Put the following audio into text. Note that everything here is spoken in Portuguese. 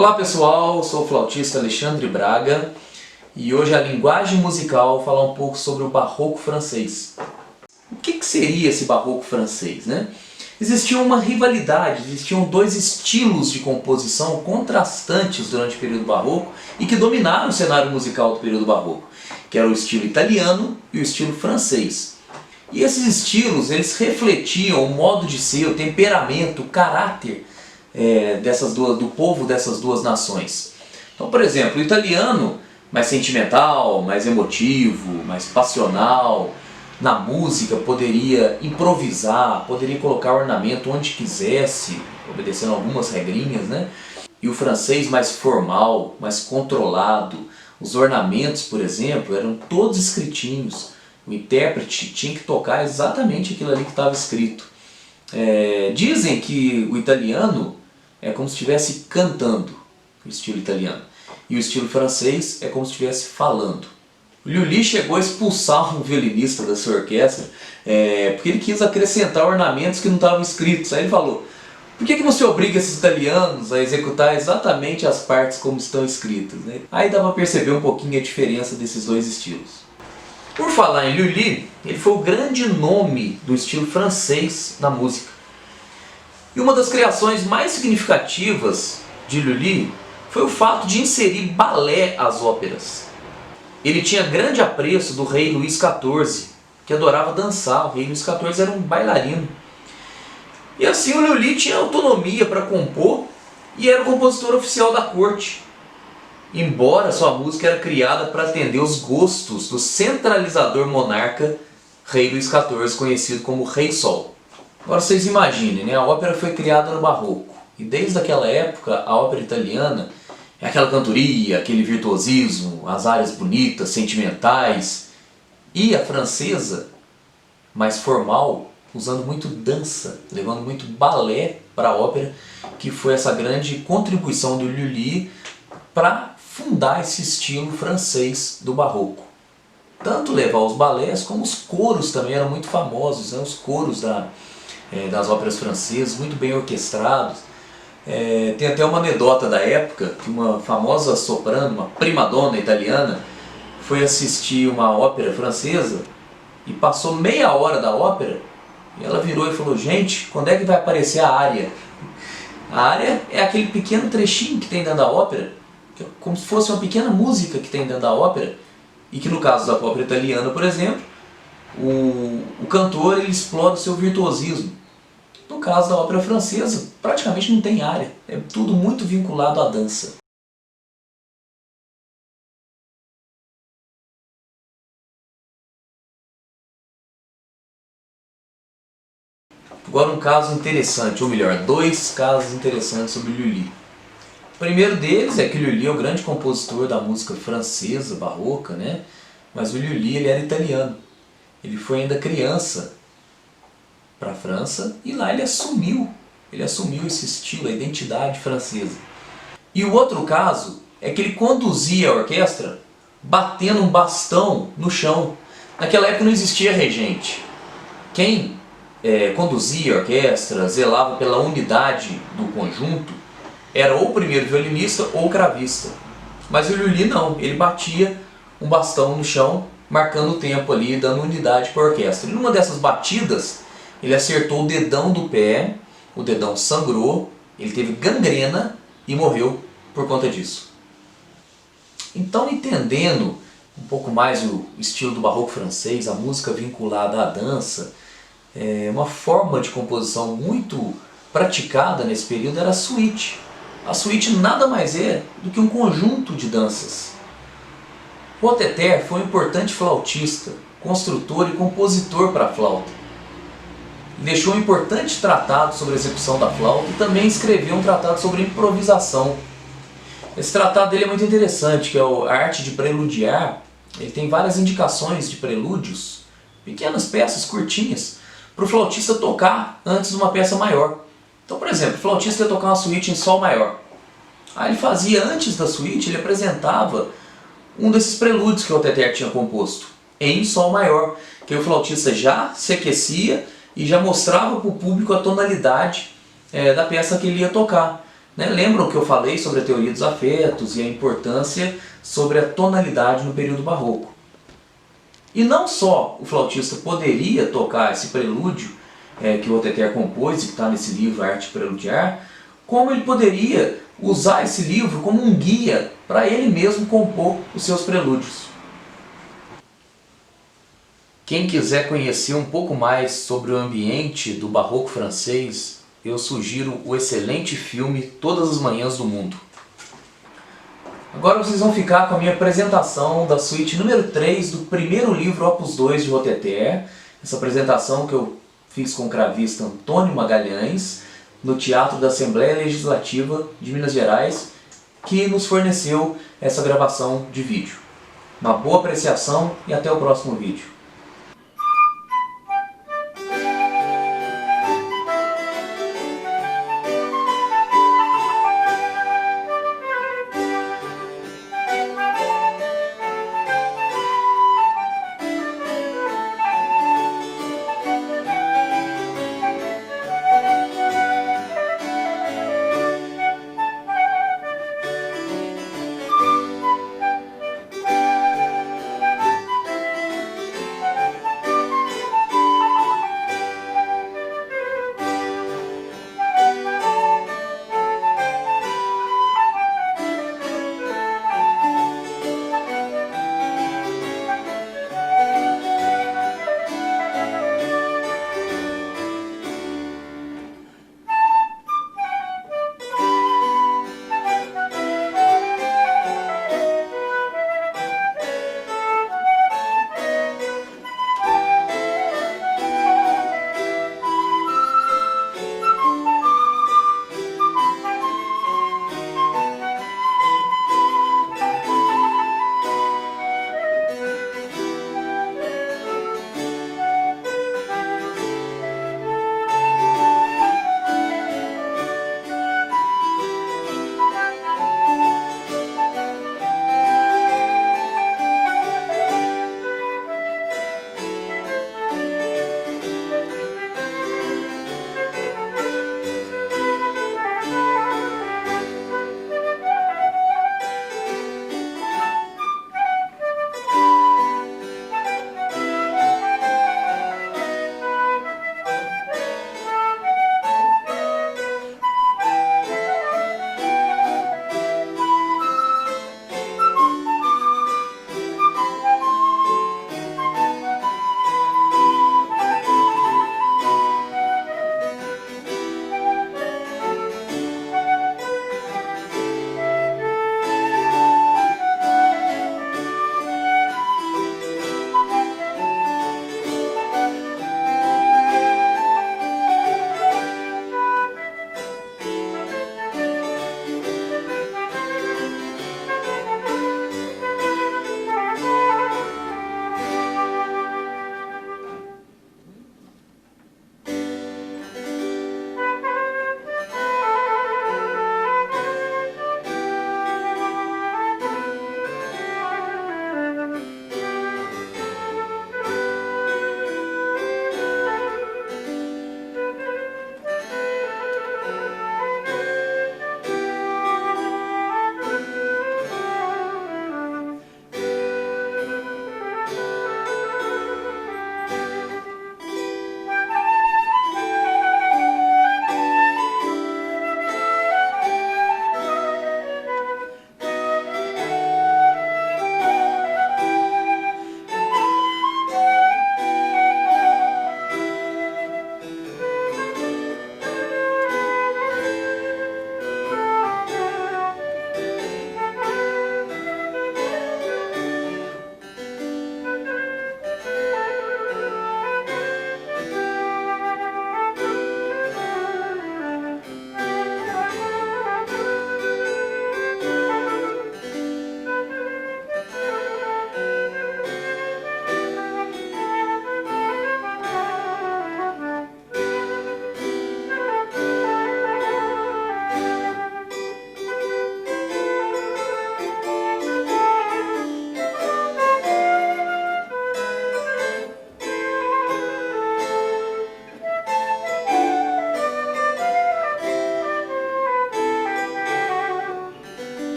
Olá pessoal, sou o flautista Alexandre Braga e hoje a linguagem musical falar um pouco sobre o barroco francês. O que seria esse barroco francês, né? Existia uma rivalidade, existiam dois estilos de composição contrastantes durante o período barroco e que dominaram o cenário musical do período barroco, que era o estilo italiano e o estilo francês. E esses estilos, eles refletiam o modo de ser, o temperamento, o caráter do povo dessas duas nações. Então, por exemplo, o italiano, mais sentimental, mais emotivo, mais passional, na música poderia improvisar, poderia colocar ornamento onde quisesse, obedecendo algumas regrinhas, né? E o francês mais formal, mais controlado. Os ornamentos, por exemplo, eram todos escritinhos. O intérprete tinha que tocar exatamente aquilo ali que estava escrito. Dizem que o italiano é como se estivesse cantando, o estilo italiano. E o estilo francês é como se estivesse falando. O Lully chegou a expulsar um violinista da sua orquestra porque ele quis acrescentar ornamentos que não estavam escritos. Aí ele falou: por que você obriga esses italianos a executar exatamente as partes como estão escritas, né? Aí dá para perceber um pouquinho a diferença desses dois estilos. Por falar em Lully, ele foi o grande nome do estilo francês na música. E uma das criações mais significativas de Lully foi o fato de inserir balé às óperas. Ele tinha grande apreço do rei Luís XIV, que adorava dançar. O rei Luís XIV era um bailarino. E assim o Lully tinha autonomia para compor e era o compositor oficial da corte. Embora sua música era criada para atender os gostos do centralizador monarca rei Luís XIV, conhecido como Rei Sol. Agora vocês imaginem, né? A ópera foi criada no Barroco e desde aquela época a ópera italiana é aquela cantoria, aquele virtuosismo, as áreas bonitas, sentimentais, e a francesa, mais formal, usando muito dança, levando muito balé para a ópera, que foi essa grande contribuição do Lully para fundar esse estilo francês do Barroco. Tanto levar os balés como os coros também eram muito famosos, né? Os coros das óperas francesas, muito bem orquestrados. Tem até uma anedota da época que uma famosa soprano, uma primadonna italiana, foi assistir uma ópera francesa e passou meia hora da ópera e ela virou e falou: gente, quando é que vai aparecer a área? A área é aquele pequeno trechinho que tem dentro da ópera, que é como se fosse uma pequena música que tem dentro da ópera, e que no caso da ópera italiana, por exemplo, o cantor ele explora o seu virtuosismo. No caso da ópera francesa, praticamente não tem área, é tudo muito vinculado à dança. Agora um caso interessante, ou melhor, dois casos interessantes sobre Lully. O primeiro deles é que o Lully é o grande compositor da música francesa, barroca, né? Mas o Lully ele era italiano. Ele foi ainda criança para a França e lá ele assumiu esse estilo, a identidade francesa. E o outro caso é que ele conduzia a orquestra batendo um bastão no chão. Naquela época não existia regente. Quem conduzia a orquestra, zelava pela unidade do conjunto, era ou o primeiro violinista ou o cravista. Mas o Lully não, ele batia um bastão no chão, marcando o tempo ali, dando unidade para a orquestra. E numa dessas batidas, ele acertou o dedão do pé, o dedão sangrou, ele teve gangrena e morreu por conta disso. Então, entendendo um pouco mais o estilo do barroco francês, a música vinculada à dança, uma forma de composição muito praticada nesse período era a suíte. A suíte nada mais é do que um conjunto de danças. Roteter foi um importante flautista, construtor e compositor para a flauta. Deixou um importante tratado sobre a execução da flauta e também escreveu um tratado sobre improvisação. Esse tratado dele é muito interessante, que é a arte de preludiar. Ele tem várias indicações de prelúdios, pequenas peças curtinhas, para o flautista tocar antes de uma peça maior. Então, por exemplo, o flautista ia tocar uma suíte em sol maior. Aí ele fazia, antes da suíte, ele apresentava um desses prelúdios que o Roteter tinha composto, em sol maior, que o flautista já se aquecia e já mostrava para o público a tonalidade da peça que ele ia tocar. né, lembram que eu falei sobre a teoria dos afetos e a importância sobre a tonalidade no período barroco. E não só o flautista poderia tocar esse prelúdio que o Oteter compôs e que está nesse livro Arte de Preludiar, como ele poderia usar esse livro como um guia para ele mesmo compor os seus prelúdios. Quem quiser conhecer um pouco mais sobre o ambiente do barroco francês, eu sugiro o excelente filme Todas as Manhãs do Mundo. Agora vocês vão ficar com a minha apresentação da suíte número 3 do primeiro livro Opus 2 de Oteter. Essa apresentação que eu fiz com o cravista Antônio Magalhães, no Teatro da Assembleia Legislativa de Minas Gerais, que nos forneceu essa gravação de vídeo. Uma boa apreciação e até o próximo vídeo.